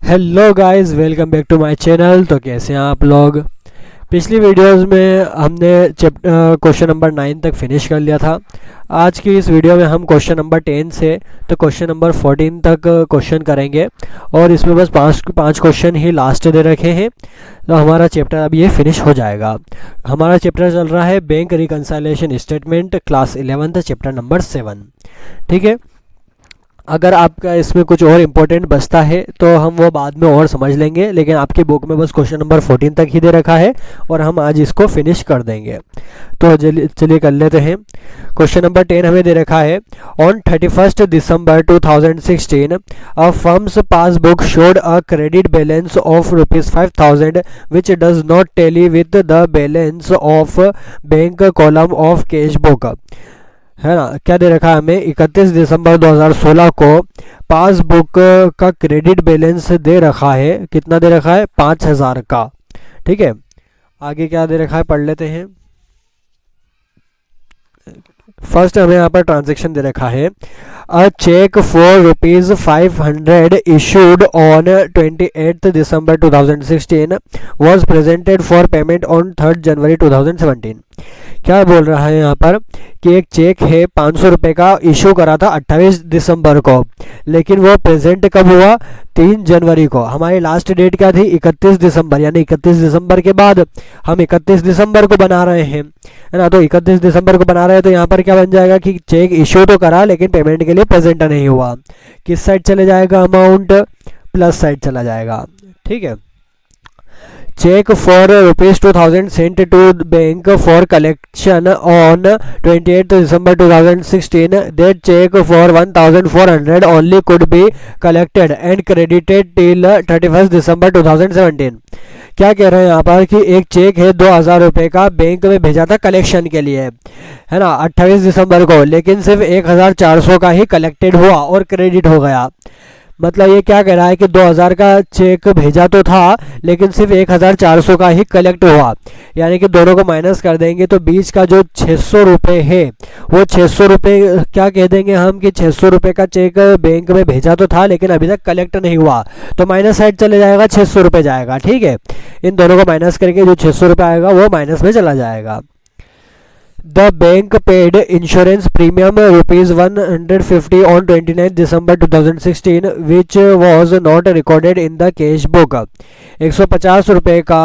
Hello guys, welcome back to my channel. तो कैसे हैं आप लोग। पिछली वीडियोस में हमने क्वेश्चन नंबर 9 तक फिनिश कर लिया था। आज की इस वीडियो में हम क्वेश्चन नंबर 10 से तो क्वेश्चन नंबर 14 तक क्वेश्चन करेंगे और इसमें बस पाँच क्वेश्चन ही लास्ट दे रखे हैं। तो हमारा चैप्टर अब ये फिनिश हो जाएगा। हमारा चैप्टर चल रहा है bank reconciliation statement, class 11 chapter number 7। ठीक है। अगर आपका इसमें कुछ और इम्पोर्टेंट बचता है तो हम वो बाद में और समझ लेंगे, लेकिन आपकी बुक में बस क्वेश्चन नंबर 14 तक ही दे रखा है और हम आज इसको फिनिश कर देंगे। तो चलिए कर लेते हैं। क्वेश्चन नंबर 10 हमें दे रखा है, on 31st December 2016 a firms passbook showed a credit balance of ₹5,000 which does not tally with the balance of bank column of cash book. है ना, क्या दे रखा है हमें, 31 दिसंबर 2016 को पासबुक का क्रेडिट बैलेंस दे रखा है। कितना दे रखा है? 5,000 का। ठीक है, आगे क्या दे रखा है पढ़ लेते हैं। फर्स्ट हमें यहाँ पर ट्रांजेक्शन दे रखा है, a cheque for ₹500 issued on 28 December 2016 was presented for payment on 3 January 2017। क्या बोल रहा है यहाँ पर कि एक चेक है 500 रुपये का, इशू करा था 28 दिसंबर को, लेकिन वो प्रेजेंट कब हुआ? 3 जनवरी को। हमारी लास्ट डेट क्या थी? 31 दिसंबर, यानी 31 दिसंबर के बाद हम 31 दिसंबर को बना रहे हैं, है ना। तो 31 दिसंबर को बना रहे हैं तो यहाँ पर क्या बन जाएगा कि चेक इशू तो करा लेकिन पेमेंट के लिए प्रेजेंट नहीं हुआ। किस साइड चले जाएगा अमाउंट? प्लस साइड चला जाएगा। ठीक है। Cheque for ₹2,000 sent to bank for collection on 28 December 2016 that cheque for 1,400 only could be collected and credited till 31 December 2017। क्या कह रहे हैं यहाँ पर कि एक चेक है 2,000 रुपये का, बैंक में भेजा था कलेक्शन के लिए, है ना, 28 दिसंबर को, लेकिन सिर्फ 1,400 का ही कलेक्टेड हुआ और क्रेडिट हो गया। मतलब ये क्या कह रहा है कि 2,000 का चेक भेजा तो था लेकिन सिर्फ 1,400 का ही कलेक्ट हुआ। यानी कि दोनों को माइनस कर देंगे तो बीच का जो 600 रुपये है वो 600 रुपये क्या कह देंगे हम कि 600 रुपये का चेक बैंक में भेजा तो था लेकिन अभी तक कलेक्ट नहीं हुआ, तो माइनस साइड चले जाएगा, 600 रुपये जाएगा। ठीक है, इन दोनों को माइनस करके जो 600 रुपये आएगा वो माइनस में चला जाएगा। The bank paid insurance premium ₹150 on 29 December 2016 which was not recorded in the cash book। 150 रुपये का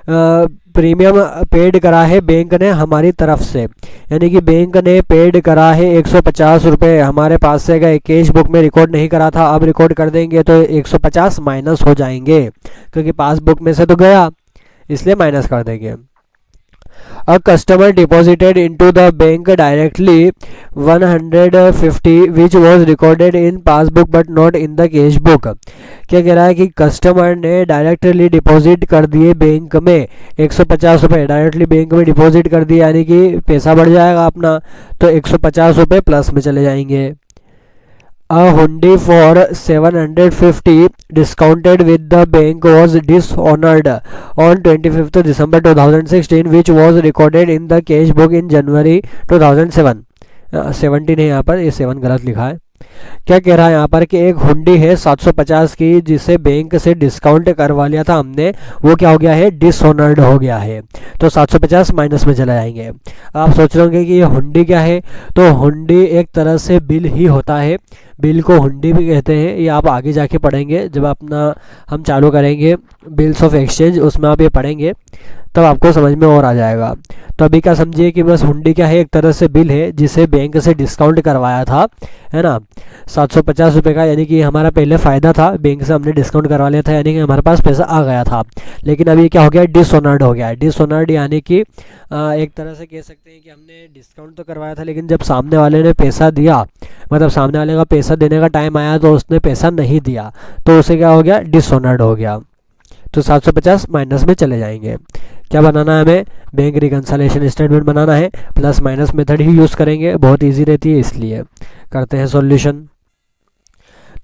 प्रीमियम पेड करा है बैंक ने हमारी तरफ से, यानी कि बैंक ने पेड करा है 150 रुपये, हमारे पास से गए, कैश बुक में रिकॉर्ड नहीं करा था, अब रिकॉर्ड कर देंगे तो 150 माइनस हो जाएंगे क्योंकि पासबुक में से तो गया, इसलिए माइनस कर देंगे। A customer deposited into the bank directly 150 which was recorded in passbook but not in the cash book। क्या कह रहा है कि कस्टमर ने डायरेक्टली डिपॉजिट कर दिए बैंक में 150 रुपये, डायरेक्टली बैंक में डिपॉजिट कर दिए यानी कि पैसा बढ़ जाएगा अपना, तो 150 रुपये प्लस में चले जाएंगे। A hundi for 750 discounted with the bank was dishonored on 25th December 2016 which was recorded in the cash book in January 2007। 17 है यहाँ पर, ये 7 गलत लिखा है। क्या कह रहा है यहाँ पर कि एक हुंडी है 750 की जिसे बैंक से डिस्काउंट करवा लिया था हमने, वो क्या हो गया है? डिसऑनर्ड हो गया है, तो 750 माइनस में चले जाएंगे। आप सोच रहे होंगे कि ये हुंडी क्या है, तो हुंडी एक तरह से बिल ही होता है, बिल को हुंडी भी कहते हैं। ये आप आगे जाके पढ़ेंगे जब अपना हम चालू करेंगे बिल्स ऑफ एक्सचेंज, उसमें आप ये पढ़ेंगे तब आपको समझ में और आ जाएगा। तो अभी क्या समझिए कि बस हुंडी क्या है, एक तरह से बिल है जिसे बैंक से डिस्काउंट करवाया था, है ना, 750 रुपये का, यानी कि हमारा पहले फ़ायदा था, बैंक से हमने डिस्काउंट करवा लिया था यानी कि हमारे पास पैसा आ गया था, लेकिन अभी क्या हो गया? डिसऑनर्ड हो गया है। डिसऑनर्ड यानी कि एक तरह से कह सकते हैं कि हमने डिस्काउंट तो करवाया था लेकिन जब सामने वाले ने पैसा दिया, मतलब सामने वाले का पैसा देने का टाइम आया तो उसने पैसा नहीं दिया, तो उसे क्या हो गया? डिसऑनर्ड हो गया। तो 750 माइनस में चले जाएंगे। क्या बनाना है हमें? बैंक रिकंसाइलेशन स्टेटमेंट बनाना है, प्लस माइनस मेथड ही यूज़ करेंगे, बहुत इजी रहती है, इसलिए करते हैं सॉल्यूशन।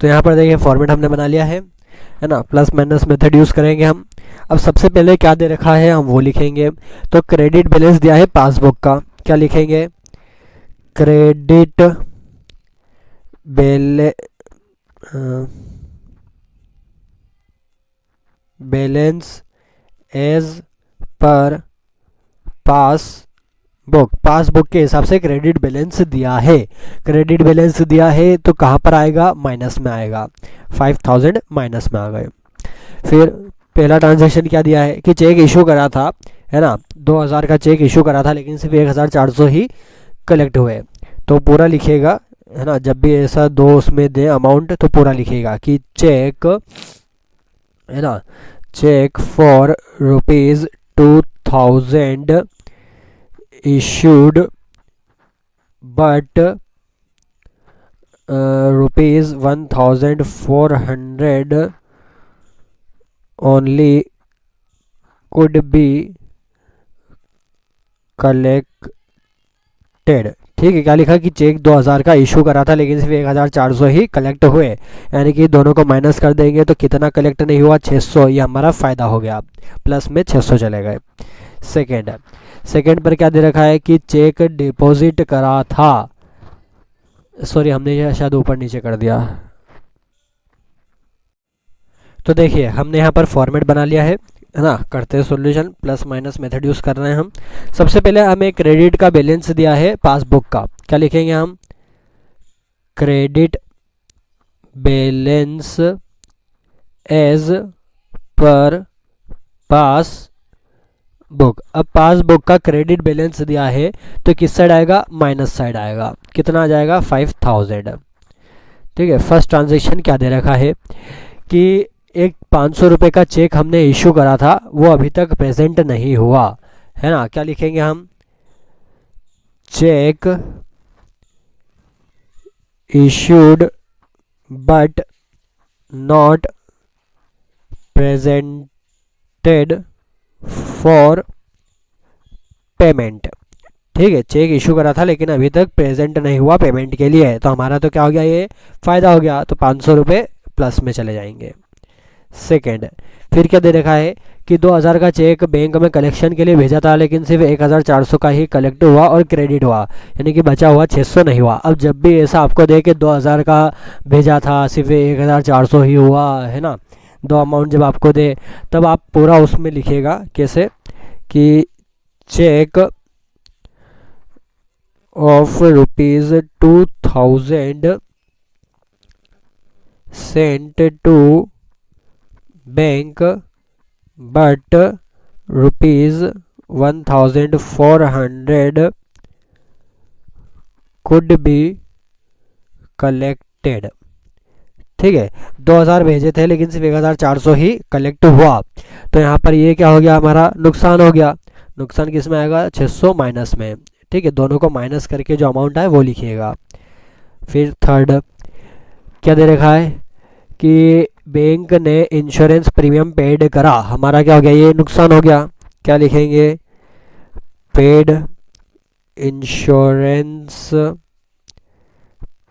तो यहाँ पर देखिए फॉर्मेट हमने बना लिया है ना, प्लस माइनस मेथड यूज़ करेंगे हम। अब सबसे पहले क्या दे रखा है हम वो लिखेंगे। तो क्रेडिट बैलेंस दिया है पासबुक का, क्या लिखेंगे? क्रेडिट बैले बैलेंस एज पर पासबुक के हिसाब से क्रेडिट बैलेंस दिया है। क्रेडिट बैलेंस दिया है तो कहाँ पर आएगा, माइनस में आएगा, 5000 माइनस में आ गए। फिर पहला ट्रांजैक्शन क्या दिया है कि चेक इशू करा था, है ना, 2000 का चेक इशू करा था लेकिन सिर्फ 1400 ही कलेक्ट हुए, तो पूरा लिखेगा, है ना, जब भी ऐसा दो उसमें दे अमाउंट तो पूरा लिखेगा कि चेक, है ना, check for ₹2000 issued but ₹1400 only could be collected। ठीक है, क्या लिखा कि चेक 2000 का इशू करा था लेकिन सिर्फ 1400 ही कलेक्ट हुए, यानी कि दोनों को माइनस कर देंगे तो कितना कलेक्ट नहीं हुआ, 600। ये हमारा फ़ायदा हो गया, प्लस में 600 चले गए। सेकेंड पर क्या दे रखा है कि चेक डिपॉजिट करा था, सॉरी हमने ये शायद ऊपर नीचे कर दिया। तो देखिए हमने यहाँ पर फॉर्मेट बना लिया है ना, करते हैं solution, plus minus method use कर रहे हैं हम। सबसे पहले हमें क्रेडिट का बैलेंस दिया है पासबुक का, क्या लिखेंगे हम, credit balance as per passbook. अब पासबुक का क्रेडिट बैलेंस दिया है तो किस साइड आएगा, माइनस साइड आएगा, कितना आ जाएगा, 5000। ठीक है, फर्स्ट ट्रांजेक्शन क्या दे रखा है कि एक 500 रुपये का चेक हमने इशू करा था, वो अभी तक प्रेजेंट नहीं हुआ, है ना, क्या लिखेंगे हम, check issued but not presented for payment. ठीक है, चेक इशू करा था लेकिन अभी तक प्रेजेंट नहीं हुआ पेमेंट के लिए, तो हमारा तो क्या हो गया, ये फ़ायदा हो गया, तो 500 रुपये प्लस में चले जाएंगे। सेकेंड, फिर क्या दे रखा है कि 2000 का चेक बैंक में कलेक्शन के लिए भेजा था लेकिन सिर्फ 1400 का ही कलेक्ट हुआ और क्रेडिट हुआ, यानी कि बचा हुआ 600 नहीं हुआ। अब जब भी ऐसा आपको दे कि 2000 का भेजा था सिर्फ 1400 ही हुआ, है ना, दो अमाउंट जब आपको दे तब आप पूरा उसमें लिखेगा, कैसे कि cheque of ₹2000 sent to bank but ₹1400 could be collected। ठीक है, 2000 भेजे थे लेकिन सिर्फ 1400 ही कलेक्ट हुआ, तो यहाँ पर ये क्या हो गया, हमारा नुकसान हो गया। नुकसान किस में आएगा, 600 माइनस में। ठीक है, दोनों को माइनस करके जो अमाउंट है वो लिखिएगा। फिर थर्ड क्या दे रखा है कि बैंक ने इंश्योरेंस प्रीमियम पेड करा, हमारा क्या हो गया, ये नुकसान हो गया, क्या लिखेंगे, paid insurance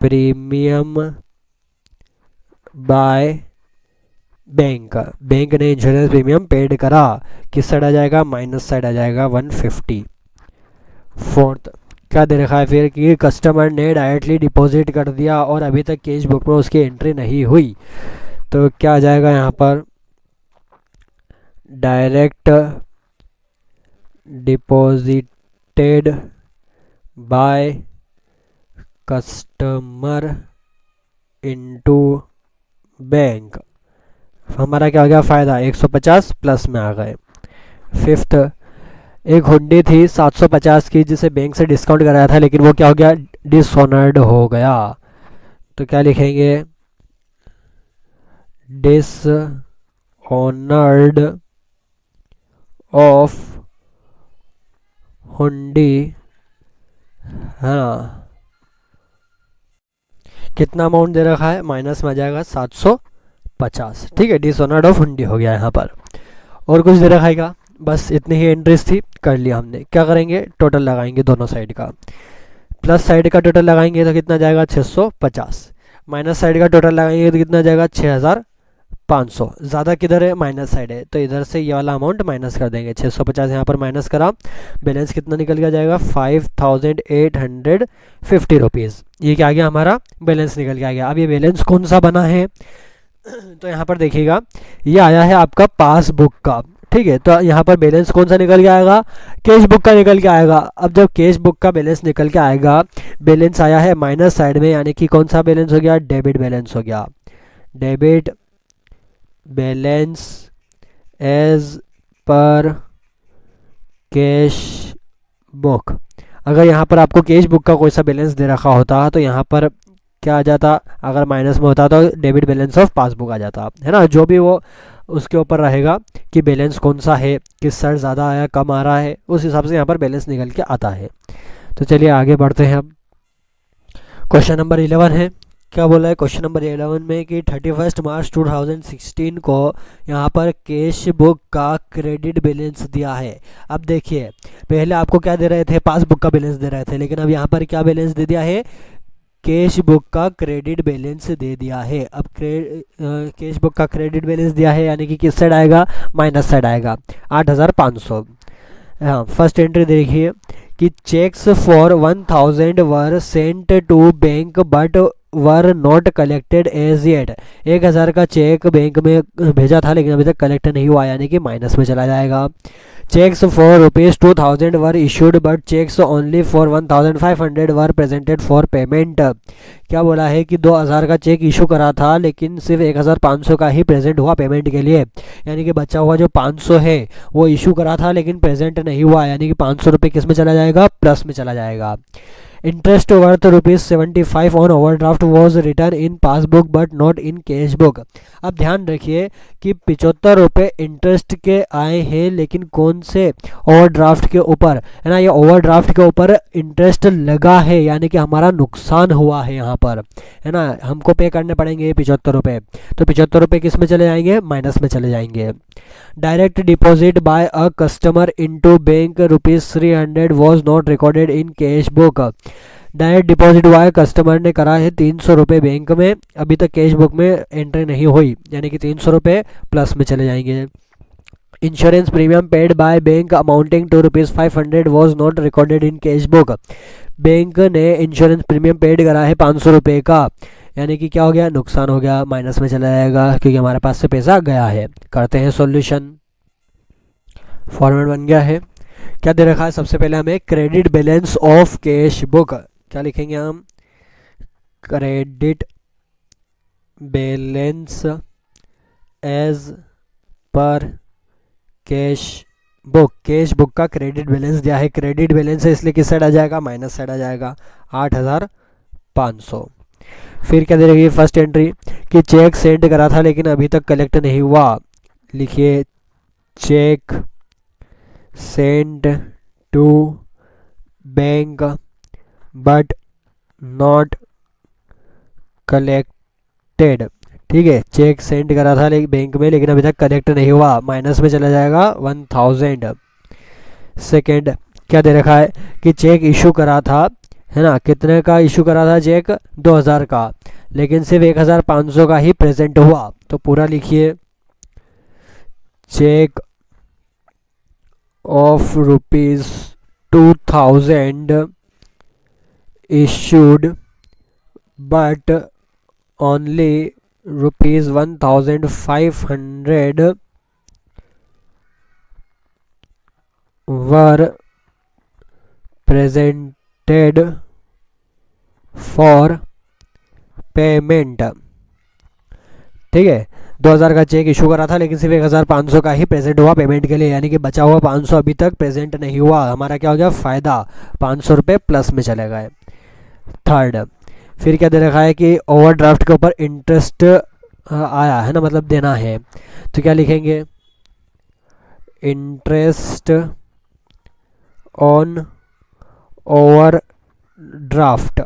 premium by bank. Bank ने इंश्योरेंस प्रीमियम पेड करा, किस साइड आ जाएगा, माइनस साइड आ जाएगा, 150। फोर्थ क्या दे रखा है फिर कि कस्टमर ने डायरेक्टली डिपॉजिट कर दिया और अभी तक कैश बुक में उसकी एंट्री नहीं हुई, तो क्या आ जाएगा यहाँ पर, direct deposited by customer into bank. हमारा क्या हो गया, फ़ायदा 150 प्लस में आ गए। फिफ्थ, एक हुंडी थी 750 की जिसे बैंक से डिस्काउंट कराया था लेकिन वो क्या हो गया, डिसऑनर्ड हो गया, तो क्या लिखेंगे, डिसऑनर्ड ऑफ हुंडी, हाँ, कितना अमाउंट दे रखा है, माइनस में आ जाएगा 750। ठीक है, डिसऑनर्ड ऑफ हुंडी हो गया यहाँ पर। और कुछ दे रखा है क्या, बस इतनी ही एंट्रीज थी, कर लिया हमने। क्या करेंगे, टोटल लगाएंगे दोनों साइड का, प्लस साइड का टोटल लगाएंगे तो कितना जाएगा, 650, माइनस साइड का टोटल लगाएंगे तो कितना जाएगा, 6500। ज़्यादा किधर है, माइनस साइड है, तो इधर से ये वाला अमाउंट माइनस कर देंगे, 650 यहाँ पर माइनस करा, बैलेंस कितना निकल के जाएगा, 5850 रुपीज़। ये क्या आ गया, हमारा बैलेंस निकल के आ गया। अब ये बैलेंस कौन सा बना है, तो यहाँ पर देखिएगा ये आया है आपका पासबुक का, ठीक है। तो यहाँ पर बैलेंस कौन सा निकल के आएगा, कैश बुक का निकल के आएगा। अब जब कैश बुक का बैलेंस निकल के आएगा, बैलेंस आया है माइनस साइड में, यानी कि कौन सा बैलेंस हो गया, डेबिट बैलेंस हो गया। Debit balance as per cash book. अगर यहाँ पर आपको कैश बुक का कोई सा बैलेंस दे रखा होता तो यहाँ पर क्या आ जाता, अगर माइनस में होता तो डेबिट बैलेंस ऑफ पासबुक आ जाता, है ना। जो भी वो उसके ऊपर रहेगा कि बैलेंस कौन सा है, किस साइड ज़्यादा आया कम आ रहा है, उस हिसाब से यहाँ पर बैलेंस निकल के आता है। तो चलिए आगे बढ़ते हैं। अब क्वेश्चन नंबर 11 है। क्या बोला है क्वेश्चन नंबर 11 में कि 31 मार्च 2016 को यहाँ पर कैश बुक का क्रेडिट बैलेंस दिया है। अब देखिए पहले आपको क्या दे रहे थे, पासबुक का बैलेंस दे रहे थे, लेकिन अब यहाँ पर क्या बैलेंस दे दिया है, कैश बुक का क्रेडिट बैलेंस दे दिया है। अब कैश बुक का क्रेडिट बैलेंस दिया है, यानी कि किस साइड आएगा, माइनस साइड आएगा, 8500। हाँ, फर्स्ट एंट्री देखिए कि cheques for 1000 were sent to bank but were not collected as yet. 1000 का चेक बैंक में भेजा था लेकिन अभी तक कलेक्ट नहीं हुआ, यानी कि माइनस में चला जाएगा। Cheques for ₹2000 were issued but cheques only for 1500 were presented for payment. क्या बोला है कि 2000 का चेक इशू करा था लेकिन सिर्फ 1500 का ही प्रेजेंट हुआ पेमेंट के लिए, यानी कि बचा हुआ जो 500 है वो इशू करा था लेकिन प्रेजेंट नहीं हुआ, यानी कि 500 रुपये किस में चला जाएगा, प्लस में चला जाएगा। Interest worth ₹75 on overdraft was return in passbook but not in cash book. अब ध्यान रखिए कि 75 रुपये इंटरेस्ट के आए हैं लेकिन कौन से, ओवरड्राफ्ट के ऊपर, है ना। ये ओवरड्राफ्ट के ऊपर इंटरेस्ट लगा है, यानी कि हमारा नुकसान हुआ है यहाँ पर, है ना। हमको पे करने पड़ेंगे 75 रुपये, तो 75 रुपये किस में चले जाएंगे, माइनस में चले जाएंगे। Direct deposit by a customer into bank ₹300 was not recorded in cash book. Direct deposit by customer ने करा है 300 रुपये बैंक में, अभी तक कैश बुक में एंट्री नहीं हुई, यानी कि 300 रुपये प्लस में चले जाएंगे। Insurance premium paid by bank amounting to ₹500 was not recorded in cash book. Bank ने इंश्योरेंस प्रीमियम पेड करा है 500 रुपये का, यानी कि क्या हो गया, नुकसान हो गया, माइनस में चला जाएगा क्योंकि हमारे पास से पैसा गया है। करते हैं सॉल्यूशन। फॉर्मेट बन गया है। क्या दे रखा है, सबसे पहले हमें credit balance of cash book, क्या लिखेंगे हम, credit balance as per cash book. Cash book का क्रेडिट बैलेंस दिया है, क्रेडिट बैलेंस है इसलिए किस साइड आ जाएगा, माइनस साइड आ जाएगा, 8500। फिर क्या दे रही है फर्स्ट एंट्री कि चेक सेंड करा था लेकिन अभी तक कलेक्ट नहीं हुआ। लिखिए cheque send to bank but not collected. ठीक है, चेक सेंड करा था बैंक में लेकिन अभी तक कलेक्ट नहीं हुआ, माइनस में चला जाएगा 1000। सेकेंड क्या दे रखा है कि चेक इशू करा था, है ना, कितने का इशू करा था चेक, 2000 का, लेकिन सिर्फ 1500 का ही प्रेजेंट हुआ। तो पूरा लिखिए check of ₹2000 issued but only ₹1500 were presented for payment। ठीक है, 2000 का चेक इशू करा था लेकिन सिर्फ 1500 का ही प्रेजेंट हुआ पेमेंट के लिए, यानी कि बचा हुआ 500 अभी तक प्रेजेंट नहीं हुआ। हमारा क्या हो गया, फ़ायदा, 500 रुपये प्लस में चले गए। थर्ड फिर क्या दे रखा है कि ओवरड्राफ्ट के ऊपर इंटरेस्ट आया है ना, मतलब देना है, तो क्या लिखेंगे, इंटरेस्ट ऑन ओवरड्राफ्ट,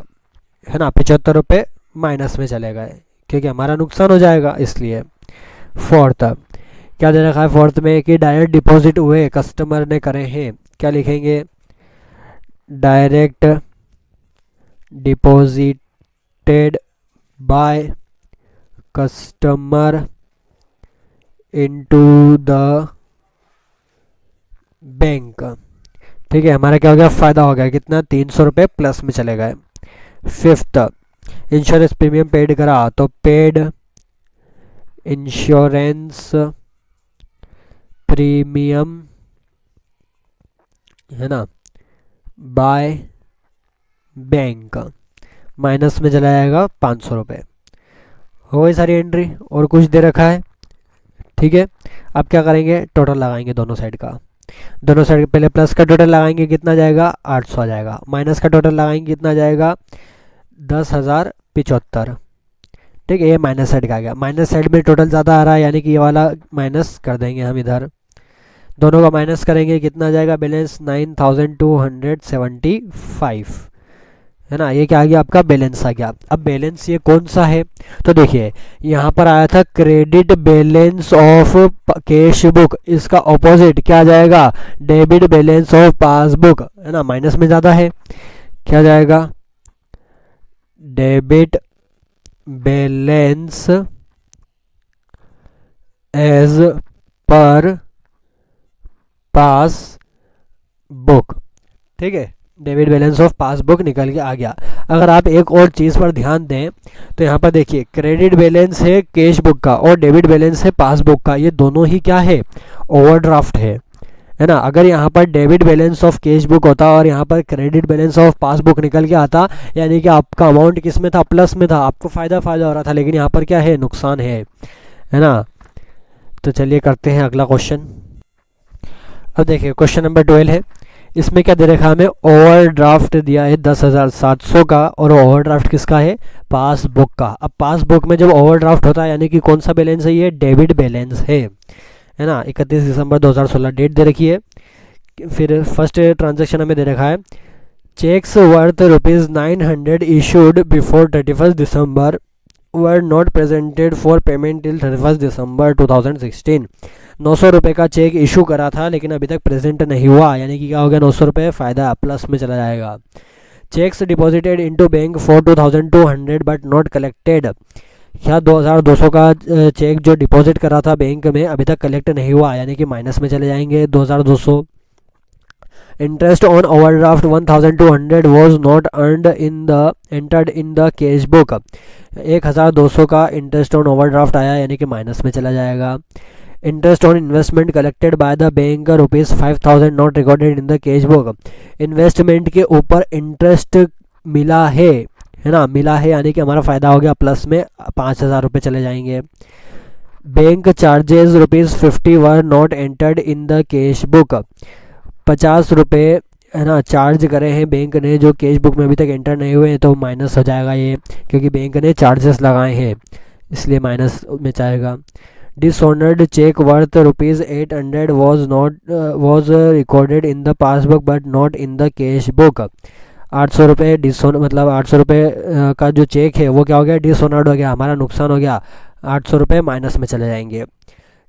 है ना, 75 रुपये माइनस में चले गए क्योंकि हमारा नुकसान हो जाएगा इसलिए। फोर्थ क्या दे रखा है, फोर्थ में कि डायरेक्ट डिपॉजिट हुए कस्टमर ने करे हैं, क्या लिखेंगे, direct deposited by customer into the bank. ठीक है, हमारा क्या हो गया, फ़ायदा हो गया, कितना, 300 रुपये प्लस में चले गए। फिफ्थ इंश्योरेंस प्रीमियम पेड करा, तो पेड इंश्योरेंस प्रीमियम, है ना, बाय बैंक, माइनस में चला जाएगा 500 रुपये। हो गई सारी एंट्री और कुछ दे रखा है, ठीक है। अब क्या करेंगे, टोटल लगाएंगे दोनों साइड का। दोनों साइड पहले प्लस का टोटल लगाएंगे, कितना जाएगा 800 आ जाएगा। माइनस का टोटल लगाएंगे, कितना जाएगा 10,075। ठीक है, ये माइनस साइड का आ गया। माइनस साइड में टोटल ज़्यादा आ रहा है, यानी कि ये वाला माइनस कर देंगे हम इधर। दोनों का माइनस करेंगे, कितना जाएगा बैलेंस 9,275, है ना। ये क्या आ गया आपका बैलेंस आ गया। अब बैलेंस ये कौन सा है, तो देखिए यहाँ पर आया था credit balance of cash book, इसका ऑपोजिट क्या जाएगा, डेबिट बैलेंस ऑफ पासबुक, है ना। माइनस में ज़्यादा है, क्या जाएगा, डेबिट बैलेंस एज पर पास बुक, ठीक है। डेबिट बैलेंस ऑफ पासबुक निकल के आ गया। अगर आप एक और चीज़ पर ध्यान दें तो यहाँ पर देखिए क्रेडिट बैलेंस है कैश बुक का और डेबिट बैलेंस है पासबुक का, ये दोनों ही क्या है, ओवरड्राफ्ट है ना। अगर यहाँ पर debit balance of cash book होता और यहाँ पर क्रेडिट बैलेंस ऑफ पासबुक निकल के आता, यानी कि आपका अमाउंट किस में था, प्लस में था, आपको फ़ायदा हो रहा था, लेकिन यहाँ पर क्या है, नुकसान है ना। तो चलिए करते हैं अगला क्वेश्चन। अब देखिए क्वेश्चन नंबर 12 है। इसमें क्या दे रखा है हमें, ओवरड्राफ्ट दिया है 10,700 का, और ओवरड्राफ्ट किसका है, पासबुक का। अब पासबुक में जब ओवरड्राफ्ट होता है यानी कि कौन सा बैलेंस है, ये डेबिट बैलेंस है ना। 31 दिसंबर 2016 डेट दे रखी है। फिर फर्स्ट ट्रांजेक्शन हमें दे रखा है, cheques worth ₹900 issued before 31 December were not presented for payment till 31 December 2016। 900 रुपये का चेक इशू करा था लेकिन अभी तक प्रेजेंट नहीं हुआ, यानी कि क्या हो गया, 900 रुपये फ़ायदा प्लस में चला जाएगा। Checks deposited into bank for 2200 but not collected, क्या 2200 का चेक जो डिपॉजिट करा था बैंक में अभी तक कलेक्ट नहीं हुआ, यानी कि माइनस में चले जाएंगे 2200। Interest on overdraft 1200 was not earned in the entered in the cash book, 1200 का इंटरेस्ट ऑन ओवरड्राफ्ट आया, यानी कि माइनस में चला जाएगा। Interest on investment collected by the bank ₹5000 not recorded in the cash book, investment के ऊपर interest मिला है ना, मिला है, यानी कि हमारा फ़ायदा हो गया, प्लस में 5000 रुपये चले जाएंगे। Bank charges ₹50 were not entered in the cash book, 50 रुपये, है ना, चार्ज करे हैं बैंक ने जो कैश बुक में अभी तक एंटर नहीं हुए हैं, तो माइनस हो जाएगा ये, क्योंकि बैंक ने चार्जेस लगाए हैं इसलिए माइनस में जाएगा। Dishonoured cheque worth ₹800 was recorded in the passbook but not in the cash book, 800 रुपये मतलब 800 रुपये का जो चेक है वो क्या हो गया, डिसऑनर्ड हो गया, हमारा नुकसान हो गया, 800 रुपये माइनस में चले जाएंगे।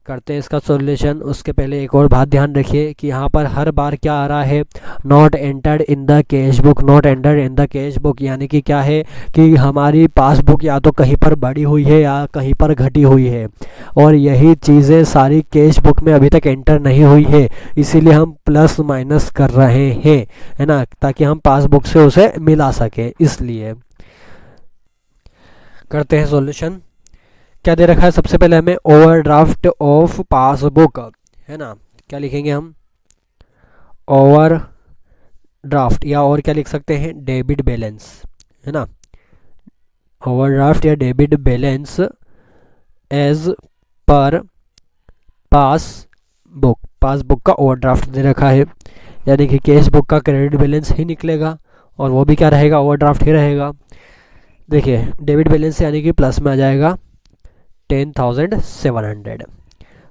करते हैं इसका सॉल्यूशन। उसके पहले एक और बात ध्यान रखिए कि यहाँ पर हर बार क्या आ रहा है, not entered in the cash book, not entered in the cash book, यानी कि क्या है कि हमारी पासबुक या तो कहीं पर बढ़ी हुई है या कहीं पर घटी हुई है, और यही चीज़ें सारी कैश बुक में अभी तक एंटर नहीं हुई है, इसीलिए हम प्लस माइनस कर रहे हैं, है ना, ताकि हम पासबुक से उसे मिला सकें, इसलिए। करते हैं सॉल्यूशन। क्या दे रखा है, सबसे पहले हमें ओवरड्राफ्ट ऑफ पासबुक, है ना, क्या लिखेंगे हम, ओवर ड्राफ्ट, या और क्या लिख सकते हैं, डेबिट बैलेंस, है ना, ओवरड्राफ्ट या debit balance as per passbook, passbook का ओवरड्राफ्ट दे रखा है, यानी कि कैश बुक का क्रेडिट बैलेंस ही निकलेगा और वो भी क्या रहेगा, ओवरड्राफ्ट ही रहेगा। देखिए डेबिट बैलेंस यानी कि प्लस में आ जाएगा 10,700।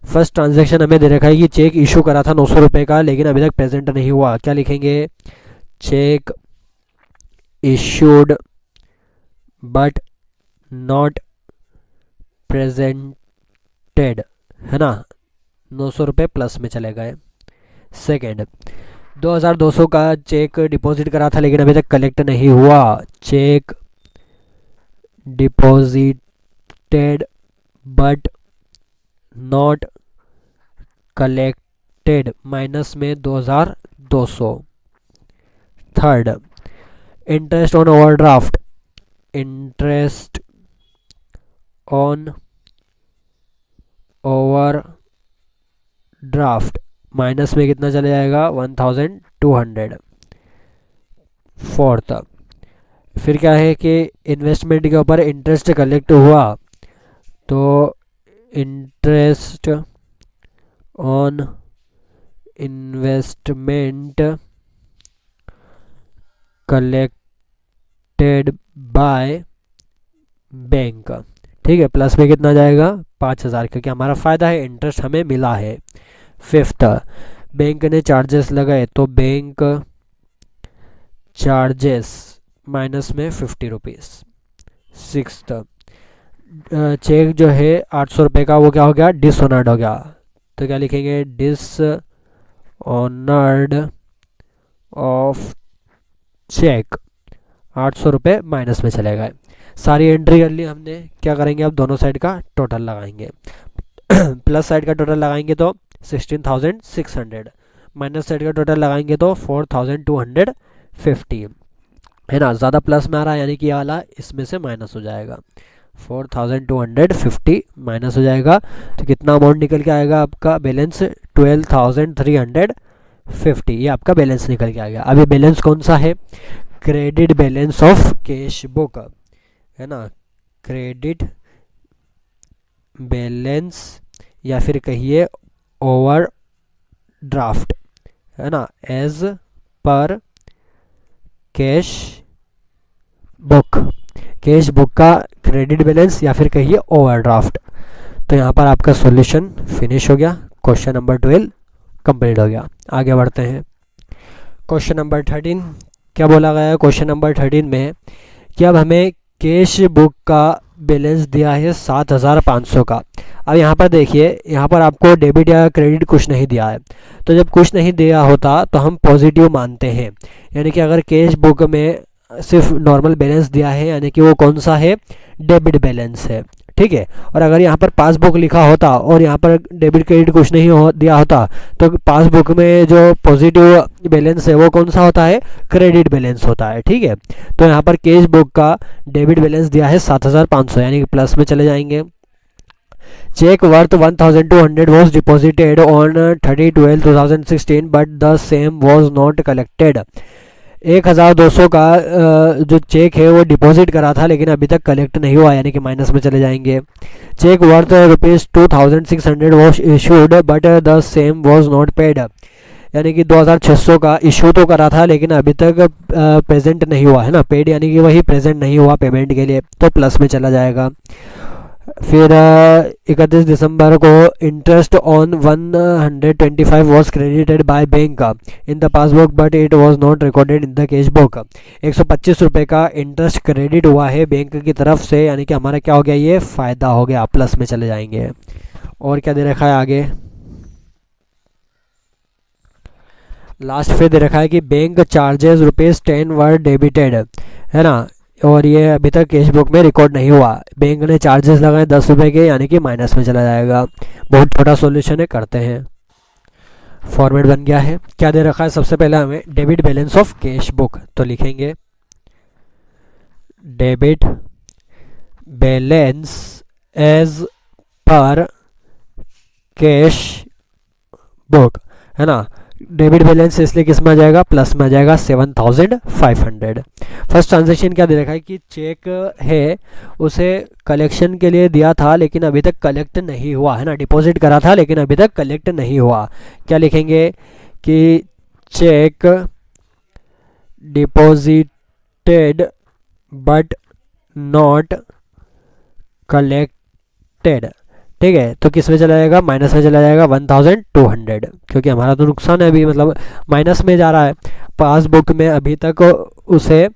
फर्स्ट ट्रांजैक्शन हमें दे रखा है कि चेक इशू करा था 900 रुपये का लेकिन अभी तक प्रेजेंट नहीं हुआ, क्या लिखेंगे, check issued but not presented, है ना, 900 रुपये प्लस में चले गए। सेकेंड, 2200 का चेक डिपॉजिट करा था लेकिन अभी तक कलेक्ट नहीं हुआ, check deposited but not collected, minus में 2200। Third, interest on overdraft, interest on over draft minus में कितना चले जाएगा 1200। फोर्थ, फिर क्या है कि इन्वेस्टमेंट के ऊपर इंटरेस्ट कलेक्ट हुआ तो interest on investment collected by bank, ठीक है, प्लस में कितना जाएगा 5000, क्योंकि हमारा फ़ायदा है, इंटरेस्ट हमें मिला है। फिफ्थ, बैंक ने चार्जेस लगाए तो बैंक चार्जेस माइनस में 50 रुपीज़। सिक्स्थ, चेक जो है 800 रुपये का वो क्या हो गया डिसऑनर्ड हो गया, तो क्या लिखेंगे डिसऑनर्ड ऑफ चेक 800 रुपये माइनस में चले गए। सारी एंट्री कर ली हमने, क्या करेंगे अब दोनों साइड का टोटल लगाएंगे। प्लस साइड का टोटल लगाएंगे तो 16,600, माइनस साइड का टोटल लगाएंगे तो 4,250 है ना। ज़्यादा प्लस में आ रहा है यानी कि ये वाला इसमें से माइनस हो जाएगा, 4,250 माइनस हो जाएगा, तो कितना अमाउंट निकल के आएगा आपका बैलेंस 12,350, ये आपका बैलेंस निकल के आ गया। अब ये बैलेंस कौन सा है, credit balance of cash book है ना, क्रेडिट बैलेंस या फिर कहिए ओवर ड्राफ्ट है ना, as per cash book, cash book का क्रेडिट बैलेंस या फिर कहिए ओवरड्राफ्ट। तो यहाँ पर आपका सॉल्यूशन फिनिश हो गया, क्वेश्चन नंबर 12 कंप्लीट हो गया। आगे बढ़ते हैं, क्वेश्चन नंबर 13 क्या बोला गया है क्वेश्चन नंबर 13 में कि अब हमें कैश बुक का बैलेंस दिया है 7,500 का। अब यहाँ पर देखिए, यहाँ पर आपको डेबिट या क्रेडिट कुछ नहीं दिया है, तो जब कुछ नहीं दिया होता तो हम पॉजिटिव मानते हैं, यानी कि अगर कैश बुक में सिर्फ नॉर्मल बैलेंस दिया है यानी कि वो कौन सा है डेबिट बैलेंस है, ठीक है। और अगर यहाँ पर पासबुक लिखा होता और यहाँ पर डेबिट क्रेडिट कुछ नहीं दिया होता तो पासबुक में जो पॉजिटिव बैलेंस है वो कौन सा होता है क्रेडिट बैलेंस होता है, ठीक है। तो यहाँ पर कैश बुक का डेबिट बैलेंस दिया है 7,500 यानी कि प्लस में चले जाएंगे। Cheque worth 1,200 was deposited on 30/12/2016 but the same was not collected। 1,200 का जो चेक है वो डिपॉजिट करा था लेकिन अभी तक कलेक्ट नहीं हुआ यानी कि माइनस में चले जाएंगे। Cheque worth ₹2,600 was issued but the same was not paid, यानी कि 2,600 का इशू तो करा था लेकिन अभी तक प्रेजेंट नहीं हुआ है ना, पेड यानी कि वही प्रेजेंट नहीं हुआ पेमेंट के लिए, तो प्लस में चला जाएगा। फिर 31 दिसंबर को interest on 125 was credited by bank in the passbook but it was not recorded in the cash book. 125 रुपये का इंटरेस्ट क्रेडिट हुआ है बैंक की तरफ से, यानी कि हमारा क्या हो गया ये फ़ायदा हो गया, प्लस में चले जाएंगे। और क्या दे रखा है आगे, लास्ट पे दे रखा है कि बैंक चार्जेस ₹10 वर डेबिटेड है ना, और ये अभी तक कैश बुक में रिकॉर्ड नहीं हुआ, बैंक ने चार्जेस लगाए 10 रुपये के यानी कि माइनस में चला जाएगा। बहुत छोटा सॉल्यूशन है, करते हैं। फॉर्मेट बन गया है, क्या दे रखा है सबसे पहले हमें debit balance of cash book, तो लिखेंगे debit balance as per cash book है ना। डेबिट बैलेंस इसलिए किस में आ जाएगा प्लस में आ जाएगा 7,500। फर्स्ट ट्रांजेक्शन क्या दे रखा है कि चेक है उसे कलेक्शन के लिए दिया था लेकिन अभी तक कलेक्ट नहीं हुआ है ना, डिपॉजिट करा था लेकिन अभी तक कलेक्ट नहीं हुआ। क्या लिखेंगे कि check deposited but not collected, ठीक है। तो किस में चला जाएगा माइनस में चला जाएगा 1,200, क्योंकि हमारा तो नुकसान है अभी, मतलब माइनस में जा रहा है। पासबुक में अभी तक उसे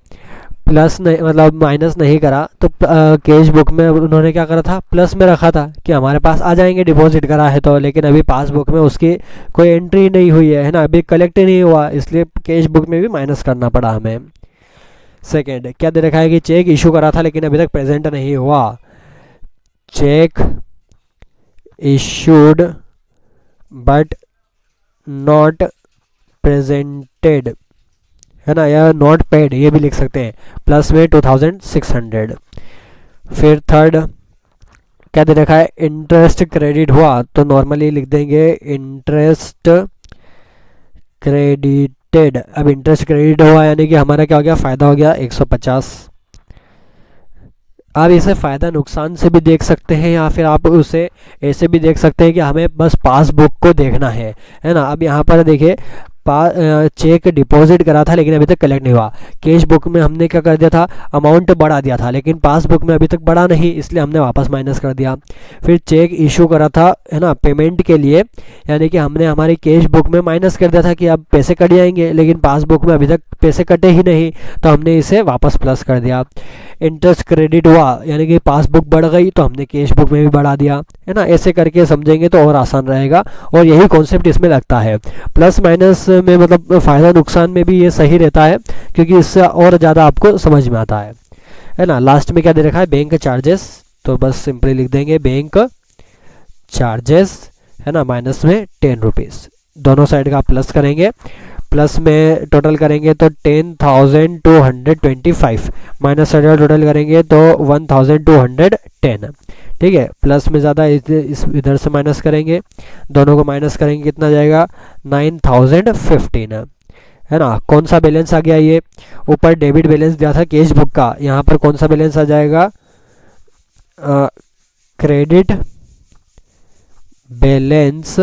प्लस नहीं मतलब माइनस नहीं करा, तो कैश बुक में उन्होंने क्या करा था प्लस में रखा था कि हमारे पास आ जाएंगे डिपॉजिट करा है तो, लेकिन अभी पासबुक में उसकी कोई एंट्री नहीं हुई है ना, अभी कलेक्ट नहीं हुआ, इसलिए कैश बुक में भी माइनस करना पड़ा हमें। सेकेंड क्या दे रखा है कि चेक इशू करा था लेकिन अभी तक प्रेजेंट नहीं हुआ, check issued but not presented है ना, या नॉट पेड ये भी लिख सकते हैं, प्लस में 2,600। फिर थर्ड क्या दे रखा है, इंटरेस्ट क्रेडिट हुआ तो नॉर्मली लिख देंगे इंटरेस्ट क्रेडिटेड। अब इंटरेस्ट क्रेडिट हुआ यानी कि हमारा क्या हो गया, फ़ायदा हो गया 150। आप इसे फ़ायदा नुकसान से भी देख सकते हैं या फिर आप उसे ऐसे भी देख सकते हैं कि हमें बस पासबुक को देखना है ना। अब यहाँ पर देखिए चेक डिपॉजिट करा था लेकिन अभी तक कलेक्ट नहीं हुआ। कैश बुक में हमने क्या कर दिया था, अमाउंट बढ़ा दिया था, लेकिन पासबुक में अभी तक बढ़ा नहीं, इसलिए हमने वापस माइनस कर दिया। फिर चेक इशू करा था है ना पेमेंट के लिए, यानी कि हमने हमारी कैश बुक में माइनस कर दिया था कि अब पैसे कट जाएंगे, लेकिन पासबुक में अभी तक पैसे कटे ही नहीं, तो हमने इसे वापस प्लस कर दिया। इंटरेस्ट क्रेडिट हुआ यानी कि पासबुक बढ़ गई तो हमने कैश बुक में भी बढ़ा दिया, है ना। ऐसे करके समझेंगे तो और आसान रहेगा, और यही कॉन्सेप्ट इसमें लगता है। प्लस माइनस में मतलब फ़ायदा नुकसान में भी ये सही रहता है, क्योंकि इससे और ज़्यादा आपको समझ में आता है ना। लास्ट में क्या दे रखा है, बैंक चार्जेस, तो बस सिंपली लिख देंगे बैंक चार्जेस, है ना, माइनस में 10 रुपीज़। दोनों साइड का प्लस करेंगे, प्लस में टोटल करेंगे तो 10,225, माइनस साइड का टोटल करेंगे तो 1,210। ठीक है, प्लस में ज़्यादा इस इधर से माइनस करेंगे, दोनों को माइनस करेंगे, कितना जाएगा 9,015, है ना। कौन सा बैलेंस आ गया, ये ऊपर डेबिट बैलेंस दिया था कैश बुक का, यहाँ पर कौन सा बैलेंस आ जाएगा, credit balance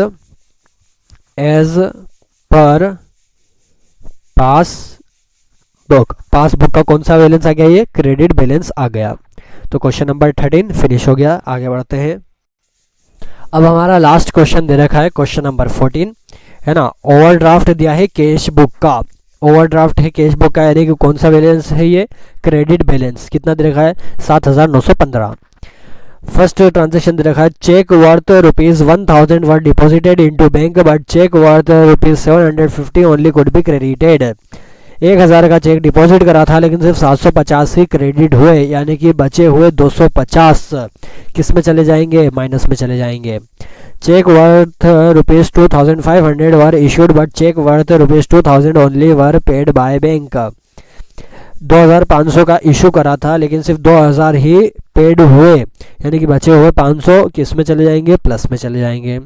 as per passbook. Passbook का कौन सा बैलेंस आ गया, ये क्रेडिट बैलेंस आ गया। तो क्वेश्चन नंबर 13 फिनिश हो गया। आगे बढ़ते हैं। अब हमारा लास्ट क्वेश्चन दे रखा है क्वेश्चन नंबर 14, है ना। ओवरड्राफ्ट दिया है कैश बुक का, ओवरड्राफ्ट है कैश बुक का, यानी कि कौन सा बैलेंस है, ये क्रेडिट बैलेंस। कितना दे रखा है, 7,915। फर्स्ट ट्रांजेक्शन दे रखा है, cheque worth ₹1,000 were deposited into bank but cheque worth ₹750 only could be credited. 1,000 का चेक डिपॉजिट करा था लेकिन सिर्फ 750 ही क्रेडिट हुए, यानी कि बचे हुए 250 किस में चले जाएंगे, माइनस में चले जाएंगे। Cheque worth ₹2,500 were issued but cheque worth ₹2,000 only were paid by bank. 2,500 का इशू करा था लेकिन सिर्फ 2,000 ही पेड हुए, यानी कि बचे हुए 500 किस में चले जाएंगे, प्लस में चले जाएंगे।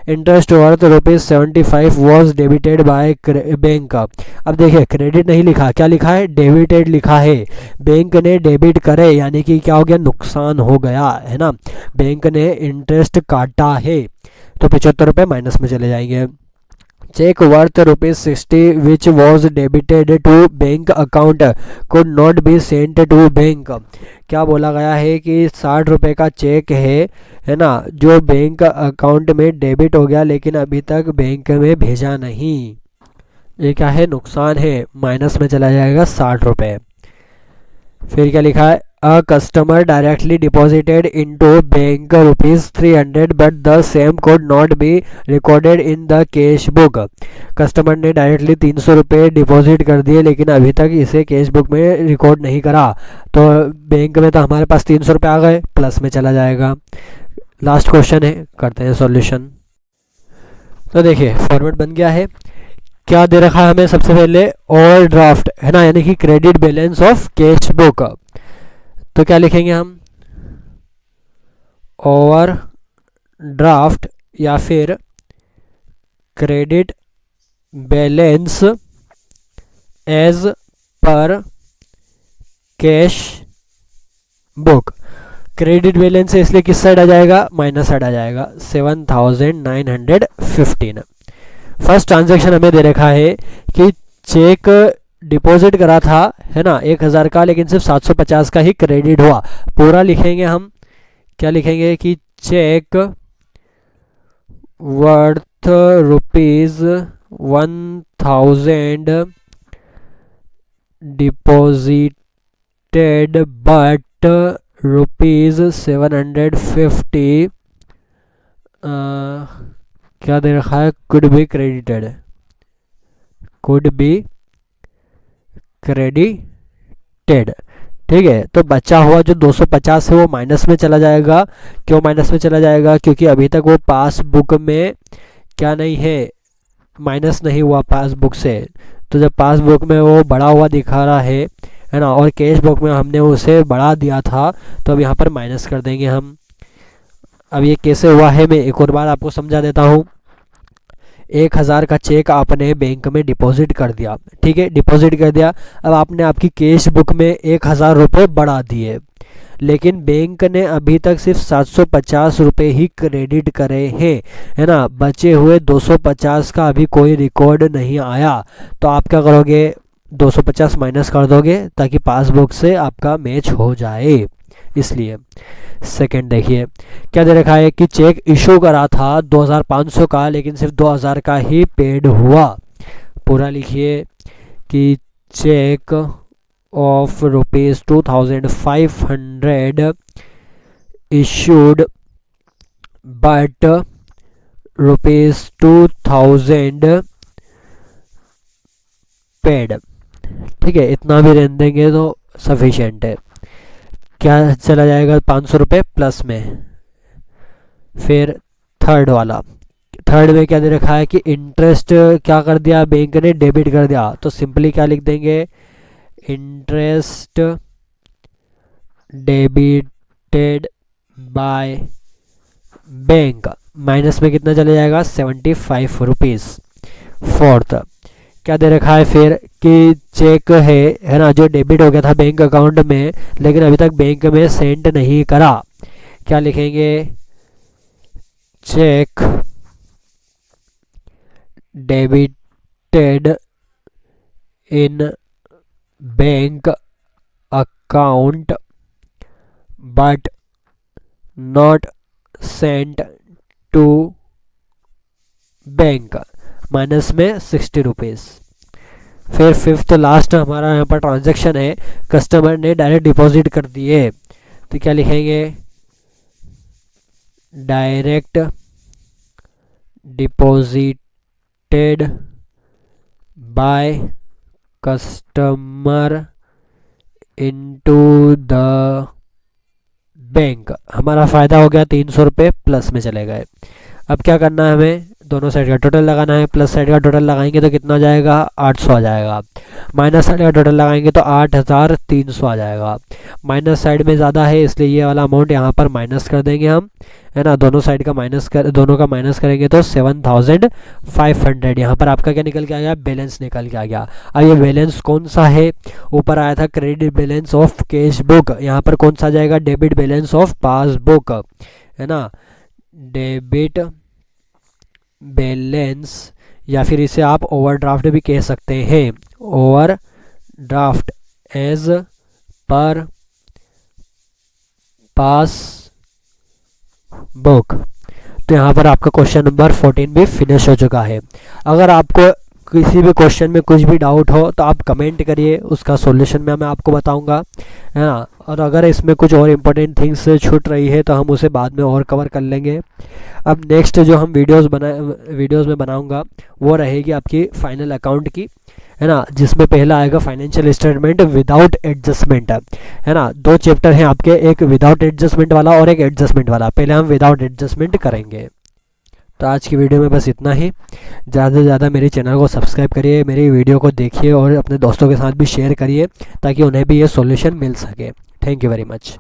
Interest worth ₹75 was debited by bank. अब देखिए क्रेडिट नहीं लिखा, क्या लिखा है, डेबिटेड लिखा है। बैंक ने डेबिट करे यानी कि क्या हो गया, नुकसान हो गया, है ना। बैंक ने इंटरेस्ट काटा है तो ₹75 माइनस में चले जाएंगे। Cheque worth ₹60 which was debited to bank account could not be sent to bank. क्या बोला गया है कि 60 रुपये का चेक है ना, जो बैंक अकाउंट में डेबिट हो गया लेकिन अभी तक बैंक में भेजा नहीं। ये क्या है, नुकसान है, माइनस में चला जाएगा 60 रुपये। फिर क्या लिखा है, a customer directly deposited into bank ₹300 but the same code not be recorded in the cash book. Customer ने डायरेक्टली 300 रुपये डिपॉजिट कर दिए लेकिन अभी तक इसे कैश बुक में रिकॉर्ड नहीं करा, तो बैंक में तो हमारे पास 300 रुपये आ गए, प्लस में चला जाएगा। लास्ट क्वेश्चन है, करते हैं सॉल्यूशन। तो देखिए फॉर्मेट बन गया है। क्या दे रखा है हमें, सबसे पहले ओवरड्राफ्ट, है ना, यानी कि credit balance of cash book. तो क्या लिखेंगे हम, ओवरड्राफ्ट या फिर credit balance as per cash book. Credit balance इसलिए किस साइड आ जाएगा, माइनस साइड आ जाएगा, 7,915। फर्स्ट ट्रांजैक्शन हमें दे रखा है कि चेक डिपॉजिट करा था, है ना, 1,000 का, लेकिन सिर्फ 750 का ही क्रेडिट हुआ। पूरा लिखेंगे हम, क्या लिखेंगे कि चेक वर्थ ₹1,000 डिपॉजिटेड बट ₹750 क्या दे रखा है, could be credited, could be credited. ठीक है, तो बचा हुआ जो 250 है वो माइनस में चला जाएगा। क्यों माइनस में चला जाएगा, क्योंकि अभी तक वो पासबुक में क्या नहीं है, माइनस नहीं हुआ पासबुक से। तो जब पासबुक में वो बढ़ा हुआ दिखा रहा है ना, और कैश बुक में हमने उसे बढ़ा दिया था, तो अब यहाँ पर माइनस कर देंगे हम। अब ये कैसे हुआ है मैं एक और बार आपको समझा देता हूँ। 1000 का चेक आपने बैंक में डिपॉजिट कर दिया, ठीक है, डिपॉजिट कर दिया। अब आपने आपकी कैश बुक में 1000 रुपये बढ़ा दिए, लेकिन बैंक ने अभी तक सिर्फ 750 रुपये ही क्रेडिट करे हैं, है ना। बचे हुए 250 का अभी कोई रिकॉर्ड नहीं आया। तो आप क्या करोगे, 250 माइनस कर दोगे ताकि पासबुक से आपका मैच हो जाए, इसलिए। सेकंड देखिए क्या दे रखा है कि चेक इशू करा था 2500 का, लेकिन सिर्फ 2000 का ही पेड हुआ। पूरा लिखिए कि cheque of ₹2500 issued but ₹2000 paid, ठीक है, इतना भी रहने देंगे तो सफिशिएंट है। क्या चला जाएगा 500 रुपये प्लस में। फिर थर्ड वाला, थर्ड में क्या दे रखा है कि इंटरेस्ट क्या कर दिया बैंक ने, डेबिट कर दिया। तो सिंपली क्या लिख देंगे, interest debited by bank, minus में कितना चले जाएगा 75 रुपीज़। फोर्थ क्या दे रखा है फिर कि चेक है ना, जो डेबिट हो गया था बैंक अकाउंट में, लेकिन अभी तक बैंक में सेंड नहीं करा। क्या लिखेंगे, cheque debited in bank account but not sent to bank, minus में 60 रुपीज़। फिर फिफ्थ लास्ट हमारा यहाँ पर ट्रांजैक्शन है, कस्टमर ने डायरेक्ट डिपॉजिट कर दिए। तो क्या लिखेंगे, direct deposited by customer into the bank. हमारा फ़ायदा हो गया 300 रुपये प्लस में चले गए। अब क्या करना है, हमें दोनों साइड का टोटल लगाना है। प्लस साइड का टोटल लगाएंगे तो कितना जाएगा, 800 आ जाएगा। माइनस साइड का टोटल लगाएंगे तो 8300 आ जाएगा। माइनस साइड में ज़्यादा है इसलिए ये वाला अमाउंट यहाँ पर माइनस कर देंगे हम, है ना। दोनों साइड का माइनस करेंगे तो 7500 यहाँ पर आपका क्या निकल के आ गया, बैलेंस निकल के आ गया। अब ये बैलेंस कौन सा है, ऊपर आया था credit balance of cash book, यहाँ पर कौन सा जाएगा, डेबिट बैलेंस ऑफ पासबुक, है ना। डेबिट बैलेंस, या फिर इसे आप ओवरड्राफ्ट भी कह सकते हैं, ओवरड्राफ्ट एज पर पास बुक। तो यहाँ पर आपका क्वेश्चन नंबर 14 भी फिनिश हो चुका है। अगर आपको किसी भी क्वेश्चन में कुछ भी डाउट हो तो आप कमेंट करिए, उसका सॉल्यूशन मैं आपको बताऊंगा, है ना। और अगर इसमें कुछ और इम्पोर्टेंट थिंग्स छूट रही है तो हम उसे बाद में और कवर कर लेंगे। अब नेक्स्ट जो हम वीडियोस में बनाऊंगा वो रहेगी आपकी फाइनल अकाउंट की, है ना, जिसमें पहला आएगा फाइनेंशियल स्टेटमेंट विदाउट एडजस्टमेंट, है ना। 2 चैप्टर हैं आपके, एक विदाउट एडजस्टमेंट वाला और एक एडजस्टमेंट वाला। पहले हम विदाउट एडजस्टमेंट करेंगे। तो आज की वीडियो में बस इतना ही। ज़्यादा से ज़्यादा मेरे चैनल को सब्सक्राइब करिए, मेरी वीडियो को देखिए और अपने दोस्तों के साथ भी शेयर करिए ताकि उन्हें भी ये सॉल्यूशन मिल सके। Thank you very much.